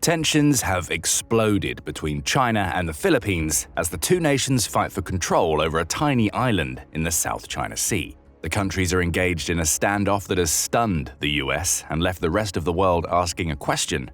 Tensions have exploded between China and the Philippines as the two nations fight for control over a tiny island in the South China Sea. The countries are engaged in a standoff that has stunned the US and left the rest of the world asking a question: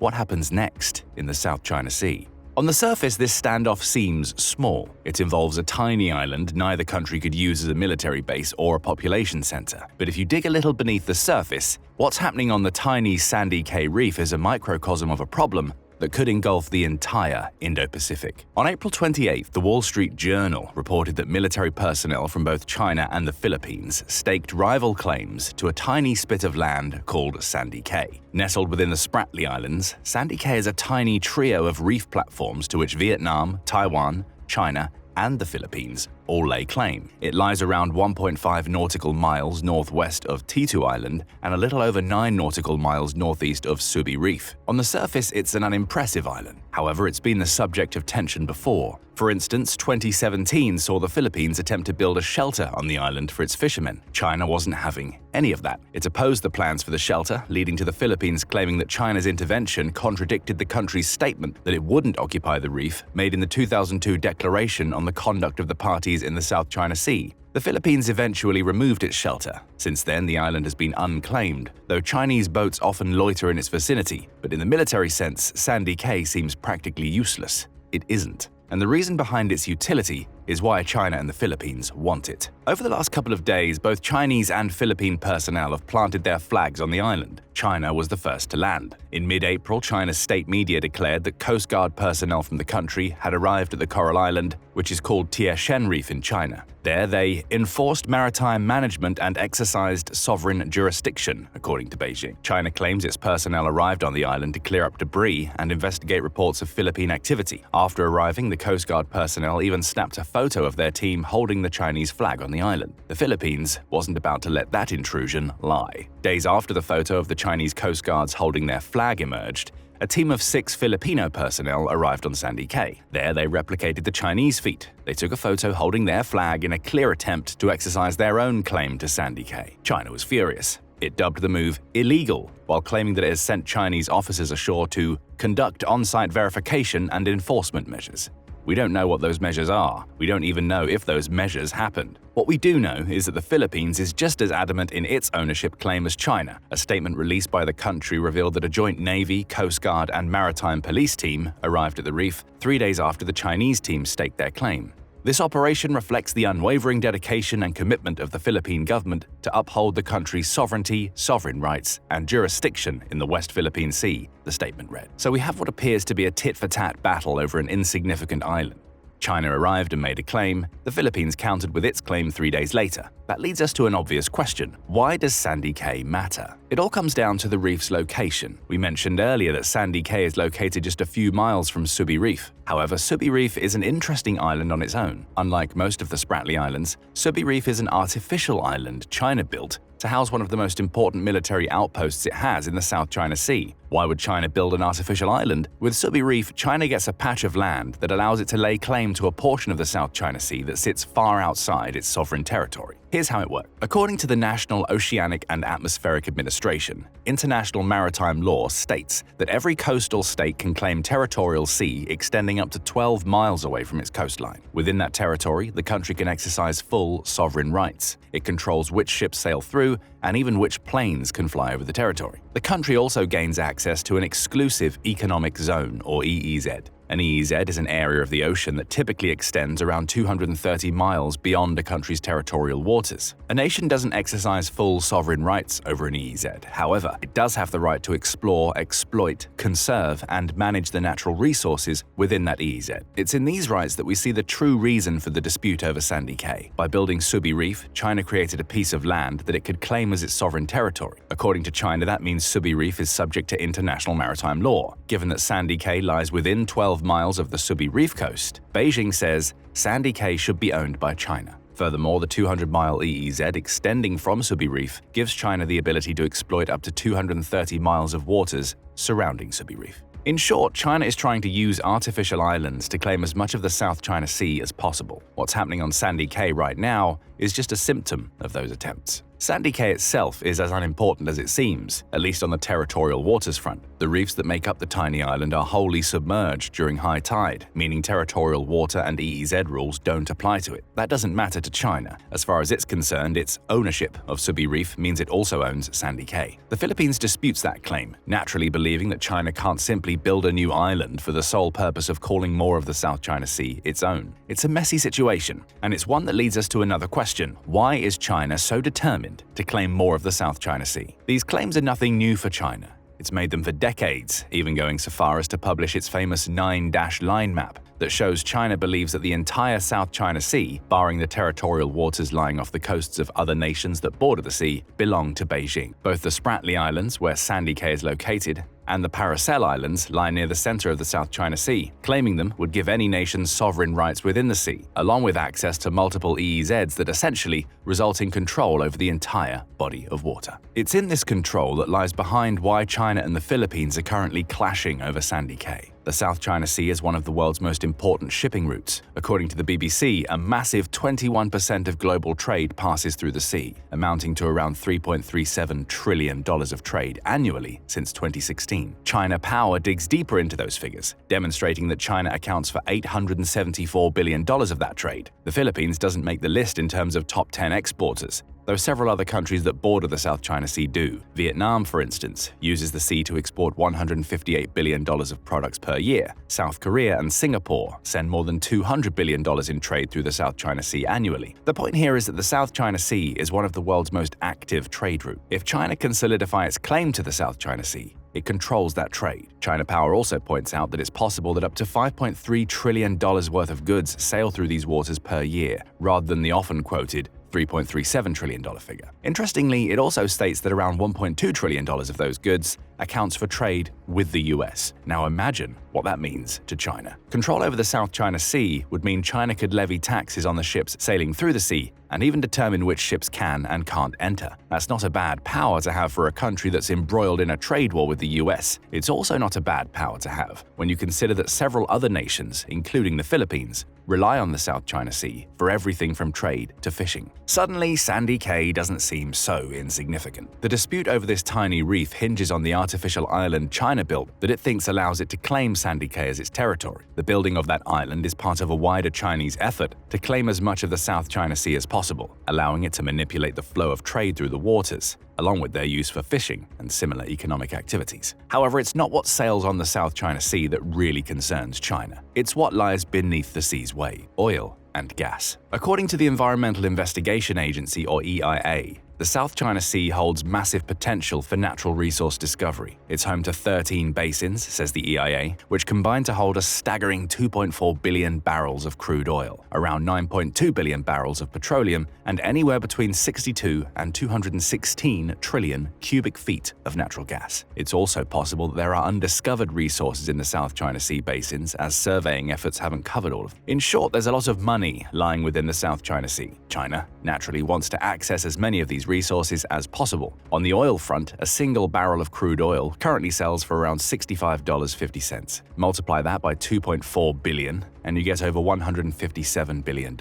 what happens next in the South China Sea? On the surface, this standoff seems small. It involves a tiny island neither country could use as a military base or a population center. But if you dig a little beneath the surface, what's happening on the tiny Sandy Cay Reef is a microcosm of a problem that could engulf the entire Indo-Pacific. On April 28th, the Wall Street Journal reported that military personnel from both China and the Philippines staked rival claims to a tiny spit of land called Sandy Cay. Nestled within the Spratly Islands, Sandy Cay is a tiny trio of reef platforms to which Vietnam, Taiwan, China, and the Philippines all lay claim. It lies around 1.5 nautical miles northwest of Titu Island and a little over 9 nautical miles northeast of Subi Reef. On the surface, it's an unimpressive island. However, it's been the subject of tension before. For instance, 2017 saw the Philippines attempt to build a shelter on the island for its fishermen. China wasn't having any of that. It opposed the plans for the shelter, leading to the Philippines claiming that China's intervention contradicted the country's statement that it wouldn't occupy the reef made in the 2002 Declaration on the Conduct of the Parties in the South China Sea. The Philippines eventually removed its shelter. Since then, the island has been unclaimed, though Chinese boats often loiter in its vicinity. But in the military sense, Sandy Cay seems practically useless. It isn't. And the reason behind its utility is why China and the Philippines want it. Over the last couple of days, both Chinese and Philippine personnel have planted their flags on the island. China was the first to land. In mid-April, China's state media declared that Coast Guard personnel from the country had arrived at the Coral Island, which is called Tieshen Reef in China. There, they enforced maritime management and exercised sovereign jurisdiction, according to Beijing. China claims its personnel arrived on the island to clear up debris and investigate reports of Philippine activity. After arriving, the Coast Guard personnel even snapped a photo of their team holding the Chinese flag on the island. The Philippines wasn't about to let that intrusion lie. Days after the photo of the Chinese Coast Guards holding their flag emerged, a team of 6 Filipino personnel arrived on Sandy Cay. There, they replicated the Chinese feat. They took a photo holding their flag in a clear attempt to exercise their own claim to Sandy Cay. China was furious. It dubbed the move illegal, while claiming that it has sent Chinese officers ashore to conduct on-site verification and enforcement measures. We don't know what those measures are. We don't even know if those measures happened. What we do know is that the Philippines is just as adamant in its ownership claim as China. A statement released by the country revealed that a joint Navy, Coast Guard, and Maritime Police team arrived at the reef 3 days after the Chinese team staked their claim. This operation reflects the unwavering dedication and commitment of the Philippine government to uphold the country's sovereignty, sovereign rights, and jurisdiction in the West Philippine Sea, the statement read. So we have what appears to be a tit-for-tat battle over an insignificant island. China arrived and made a claim. The Philippines countered with its claim 3 days later. That leads us to an obvious question. Why does Sandy Cay matter? It all comes down to the reef's location. We mentioned earlier that Sandy Cay is located just a few miles from Subi Reef. However, Subi Reef is an interesting island on its own. Unlike most of the Spratly Islands, Subi Reef is an artificial island China built to house one of the most important military outposts it has in the South China Sea. Why would China build an artificial island? With Subi Reef, China gets a patch of land that allows it to lay claim to a portion of the South China Sea that sits far outside its sovereign territory. Here's how it works. According to the National Oceanic and Atmospheric Administration, international maritime law states that every coastal state can claim territorial sea extending up to 12 miles away from its coastline. Within that territory, the country can exercise full sovereign rights. It controls which ships sail through and even which planes can fly over the territory. The country also gains access to an exclusive economic zone, or EEZ. An EEZ is an area of the ocean that typically extends around 230 miles beyond a country's territorial waters. A nation doesn't exercise full sovereign rights over an EEZ. However, it does have the right to explore, exploit, conserve, and manage the natural resources within that EEZ. It's in these rights that we see the true reason for the dispute over Sandy Cay. By building Subi Reef, China created a piece of land that it could claim as its sovereign territory. According to China, that means Subi Reef is subject to international maritime law. Given that Sandy Cay lies within 12 miles of the Subi Reef coast, Beijing says Sandy Cay should be owned by China. Furthermore, the 200-mile EEZ extending from Subi Reef gives China the ability to exploit up to 230 miles of waters surrounding Sandy Cay Reef. In short, China is trying to use artificial islands to claim as much of the South China Sea as possible. What's happening on Sandy Cay right now is just a symptom of those attempts. Sandy Cay itself is as unimportant as it seems, at least on the territorial waters front. The reefs that make up the tiny island are wholly submerged during high tide, meaning territorial water and EEZ rules don't apply to it. That doesn't matter to China. As far as it's concerned, its ownership of Sandy Cay Reef means it also owns Sandy Cay. The Philippines disputes that claim, naturally believing that China can't simply build a new island for the sole purpose of calling more of the South China Sea its own. It's a messy situation, and it's one that leads us to another question. Why is China so determined to claim more of the South China Sea? These claims are nothing new for China. It's made them for decades, even going so far as to publish its famous 9-line map that shows China believes that the entire South China Sea, barring the territorial waters lying off the coasts of other nations that border the sea, belong to Beijing. Both the Spratly Islands, where Sandy Cay is located, and the Paracel Islands lie near the center of the South China Sea. Claiming them would give any nation sovereign rights within the sea, along with access to multiple EEZs that essentially result in control over the entire body of water. It's in this control that lies behind why China and the Philippines are currently clashing over Sandy Cay. The South China Sea is one of the world's most important shipping routes. According to the BBC, a massive 21% of global trade passes through the sea, amounting to around $3.37 trillion of trade annually since 2016. China Power digs deeper into those figures, demonstrating that China accounts for $874 billion of that trade. The Philippines doesn't make the list in terms of top 10 exporters, though several other countries that border the South China Sea do. Vietnam, for instance, uses the sea to export $158 billion of products per year. South Korea and Singapore send more than $200 billion in trade through the South China Sea annually. The point here is that the South China Sea is one of the world's most active trade routes. If China can solidify its claim to the South China Sea, it controls that trade. China Power also points out that it's possible that up to $5.3 trillion worth of goods sail through these waters per year, rather than the often quoted $3.37 trillion figure. Interestingly, it also states that around $1.2 trillion of those goods accounts for trade with the US. Now imagine what that means to China. Control over the South China Sea would mean China could levy taxes on the ships sailing through the sea and even determine which ships can and can't enter. That's not a bad power to have for a country that's embroiled in a trade war with the US. It's also not a bad power to have when you consider that several other nations, including the Philippines, rely on the South China Sea for everything from trade to fishing. Suddenly, Sandy Cay doesn't seem so insignificant. The dispute over this tiny reef hinges on the artificial island China built that it thinks allows it to claim Sandy Cay as its territory. The building of that island is part of a wider Chinese effort to claim as much of the South China Sea as possible, allowing it to manipulate the flow of trade through the waters, along with their use for fishing and similar economic activities. However, it's not what sails on the South China Sea that really concerns China. It's what lies beneath the sea's weight: oil and gas. According to the Environmental Investigation Agency, or EIA, the South China Sea holds massive potential for natural resource discovery. It's home to 13 basins, says the EIA, which combine to hold a staggering 2.4 billion barrels of crude oil, around 9.2 billion barrels of petroleum, and anywhere between 62 and 216 trillion cubic feet of natural gas. It's also possible that there are undiscovered resources in the South China Sea basins, as surveying efforts haven't covered all of them. In short, there's a lot of money lying within the South China Sea. China naturally wants to access as many of these resources as possible. On the oil front, a single barrel of crude oil currently sells for around $65.50. Multiply that by 2.4 billion, and you get over $157 billion.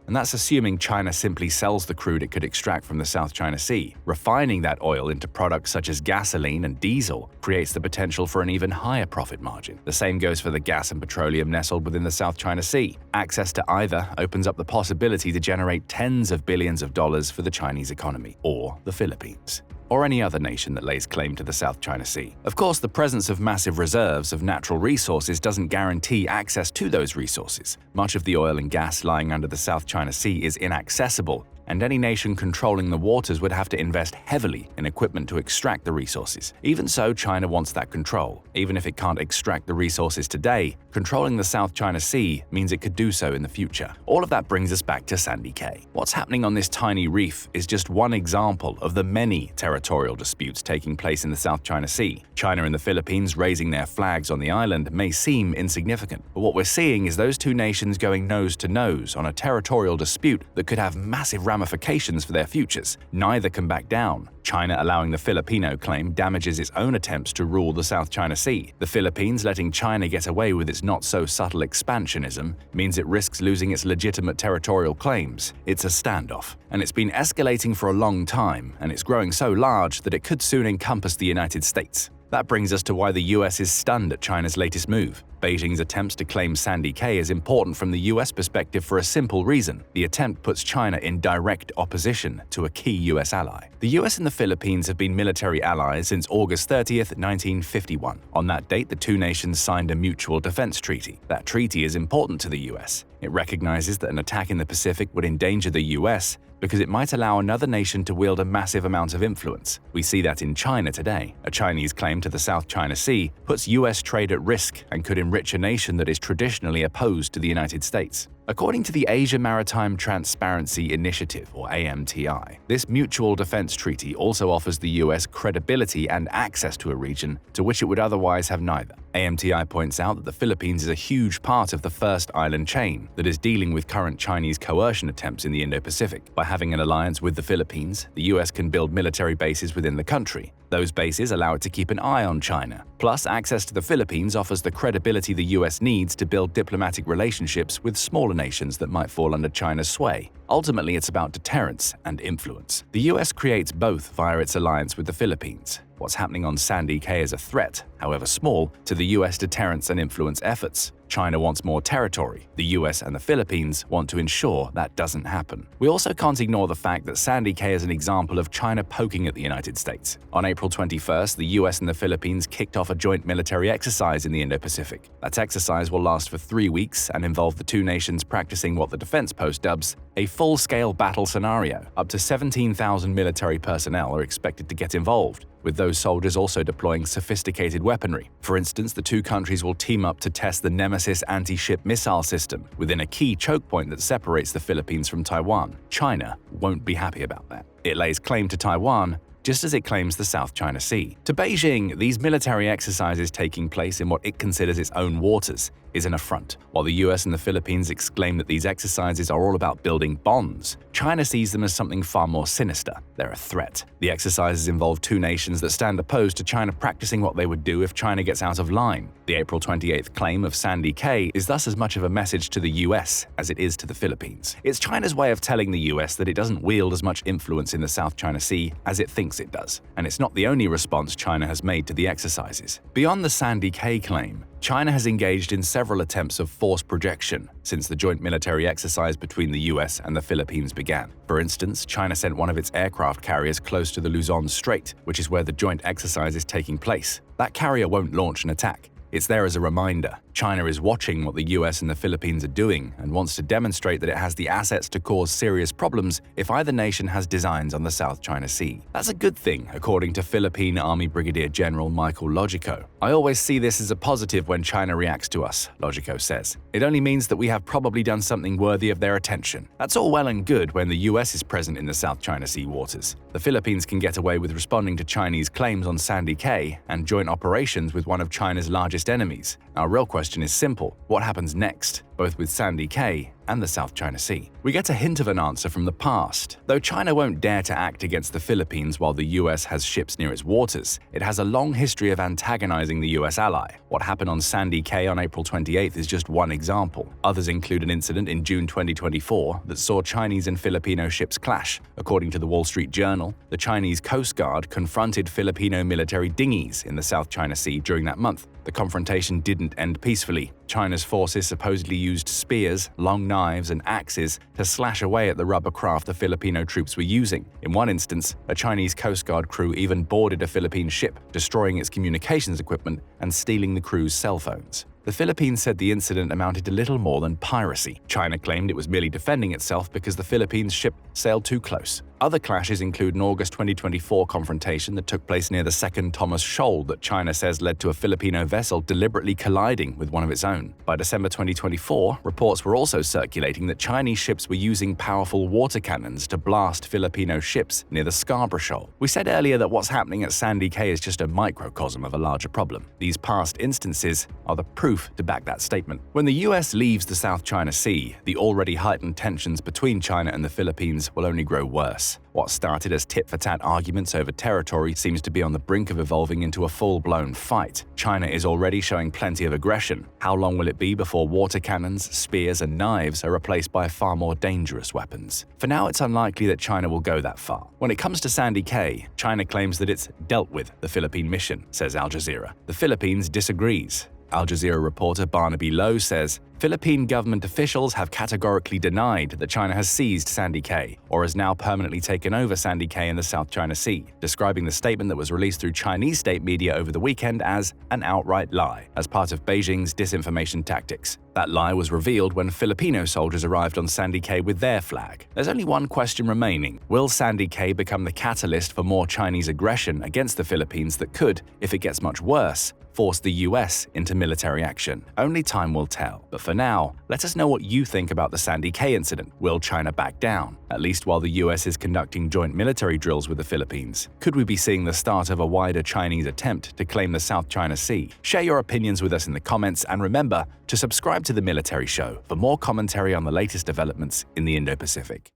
And that's assuming China simply sells the crude it could extract from the South China Sea. Refining that oil into products such as gasoline and diesel creates the potential for an even higher profit margin. The same goes for the gas and petroleum nestled within the South China Sea. Access to either opens up the possibility to generate tens of billions of dollars for the Chinese economy, or the Philippines, or any other nation that lays claim to the South China Sea. Of course, the presence of massive reserves of natural resources doesn't guarantee access to those resources. Much of the oil and gas lying under the South China Sea is inaccessible, and any nation controlling the waters would have to invest heavily in equipment to extract the resources. Even so, China wants that control. Even if it can't extract the resources today, controlling the South China Sea means it could do so in the future. All of that brings us back to Sandy Cay. What's happening on this tiny reef is just one example of the many territorial disputes taking place in the South China Sea. China and the Philippines raising their flags on the island may seem insignificant, but what we're seeing is those two nations going nose to nose on a territorial dispute that could have massive ramifications for their futures. Neither can back down. China allowing the Filipino claim damages its own attempts to rule the South China Sea. The Philippines letting China get away with its not-so-subtle expansionism means it risks losing its legitimate territorial claims. It's a standoff, and it's been escalating for a long time, and it's growing so large that it could soon encompass the United States. That brings us to why the US is stunned at China's latest move. Beijing's attempts to claim Sandy Cay is important from the US perspective for a simple reason. The attempt puts China in direct opposition to a key US ally. The US and the Philippines have been military allies since August 30th, 1951. On that date, the two nations signed a mutual defense treaty. That treaty is important to the US. It recognizes that an attack in the Pacific would endanger the US because it might allow another nation to wield a massive amount of influence. We see that in China today. A Chinese claim to the South China Sea puts US trade at risk and could enrich a nation that is traditionally opposed to the United States. According to the Asia Maritime Transparency Initiative, or AMTI, this mutual defense treaty also offers the US credibility and access to a region to which it would otherwise have neither. AMTI points out that the Philippines is a huge part of the first island chain that is dealing with current Chinese coercion attempts in the Indo-Pacific. By having an alliance with the Philippines, the US can build military bases within the country. Those bases allow it to keep an eye on China. Plus, access to the Philippines offers the credibility the US needs to build diplomatic relationships with smaller nations that might fall under China's sway. Ultimately, it's about deterrence and influence. The US creates both via its alliance with the Philippines. What's happening on Sandy Cay is a threat, however small, to the US deterrence and influence efforts. China wants more territory. The US and the Philippines want to ensure that doesn't happen. We also can't ignore the fact that Sandy Cay is an example of China poking at the United States. On April 21st, the US and the Philippines kicked off a joint military exercise in the Indo-Pacific. That exercise will last for 3 weeks and involve the two nations practicing what the Defense Post dubs a full-scale battle scenario. Up to 17,000 military personnel are expected to get involved, with those soldiers also deploying sophisticated weaponry. For instance, the two countries will team up to test the Nemesis anti-ship missile system within a key choke point that separates the Philippines from Taiwan. China won't be happy about that. It lays claim to Taiwan, just as it claims the South China Sea. To Beijing, these military exercises taking place in what it considers its own waters is an affront. While the US and the Philippines exclaim that these exercises are all about building bonds, China sees them as something far more sinister. They're a threat. The exercises involve two nations that stand opposed to China practicing what they would do if China gets out of line. The April 28th claim of Sandy Cay is thus as much of a message to the US as it is to the Philippines. It's China's way of telling the US that it doesn't wield as much influence in the South China Sea as it thinks it does. And it's not the only response China has made to the exercises. Beyond the Sandy Cay claim, China has engaged in several attempts of force projection since the joint military exercise between the US and the Philippines began. For instance, China sent one of its aircraft carriers close to the Luzon Strait, which is where the joint exercise is taking place. That carrier won't launch an attack. It's there as a reminder. China is watching what the US and the Philippines are doing and wants to demonstrate that it has the assets to cause serious problems if either nation has designs on the South China Sea. That's a good thing, according to Philippine Army Brigadier General Michael Logico. "I always see this as a positive when China reacts to us," Logico says. "It only means that we have probably done something worthy of their attention." That's all well and good when the US is present in the South China Sea waters. The Philippines can get away with responding to Chinese claims on Sandy Cay and joint operations with one of China's largest enemies. Our real question is simple: what happens next, both with Sandy Cay and the South China Sea? We get a hint of an answer from the past. Though China won't dare to act against the Philippines while the US has ships near its waters, it has a long history of antagonizing the US ally. What happened on Sandy Cay on April 28th is just one example. Others include an incident in June 2024 that saw Chinese and Filipino ships clash. According to the Wall Street Journal, the Chinese Coast Guard confronted Filipino military dinghies in the South China Sea during that month. The confrontation didn't end peacefully. China's forces supposedly used spears, long knives, and axes to slash away at the rubber craft the Filipino troops were using. In one instance, a Chinese Coast Guard crew even boarded a Philippine ship, destroying its communications equipment and stealing the crew's cell phones. The Philippines said the incident amounted to little more than piracy. China claimed it was merely defending itself because the Philippines' ship sailed too close. Other clashes include an August 2024 confrontation that took place near the second Thomas Shoal that China says led to a Filipino vessel deliberately colliding with one of its own. By December 2024, reports were also circulating that Chinese ships were using powerful water cannons to blast Filipino ships near the Scarborough Shoal. We said earlier that what's happening at Sandy Cay is just a microcosm of a larger problem. These past instances are the proof to back that statement. When the US leaves the South China Sea, the already heightened tensions between China and the Philippines will only grow worse. What started as tit-for-tat arguments over territory seems to be on the brink of evolving into a full-blown fight. China is already showing plenty of aggression. How long will it be before water cannons, spears, and knives are replaced by far more dangerous weapons? For now, it's unlikely that China will go that far. When it comes to Sandy Cay, China claims that it's dealt with the Philippine mission, says Al Jazeera. The Philippines disagrees. Al Jazeera reporter Barnaby Lowe says, Philippine government officials have categorically denied that China has seized Sandy Cay or has now permanently taken over Sandy Cay in the South China Sea, describing the statement that was released through Chinese state media over the weekend as an outright lie, as part of Beijing's disinformation tactics. That lie was revealed when Filipino soldiers arrived on Sandy Cay with their flag. There's only one question remaining. Will Sandy Cay become the catalyst for more Chinese aggression against the Philippines that could, if it gets much worse, force the US into military action? Only time will tell. But for now, let us know what you think about the Sandy Cay incident. Will China back down, at least while the US is conducting joint military drills with the Philippines? Could we be seeing the start of a wider Chinese attempt to claim the South China Sea? Share your opinions with us in the comments, and remember to subscribe to The Military Show for more commentary on the latest developments in the Indo-Pacific.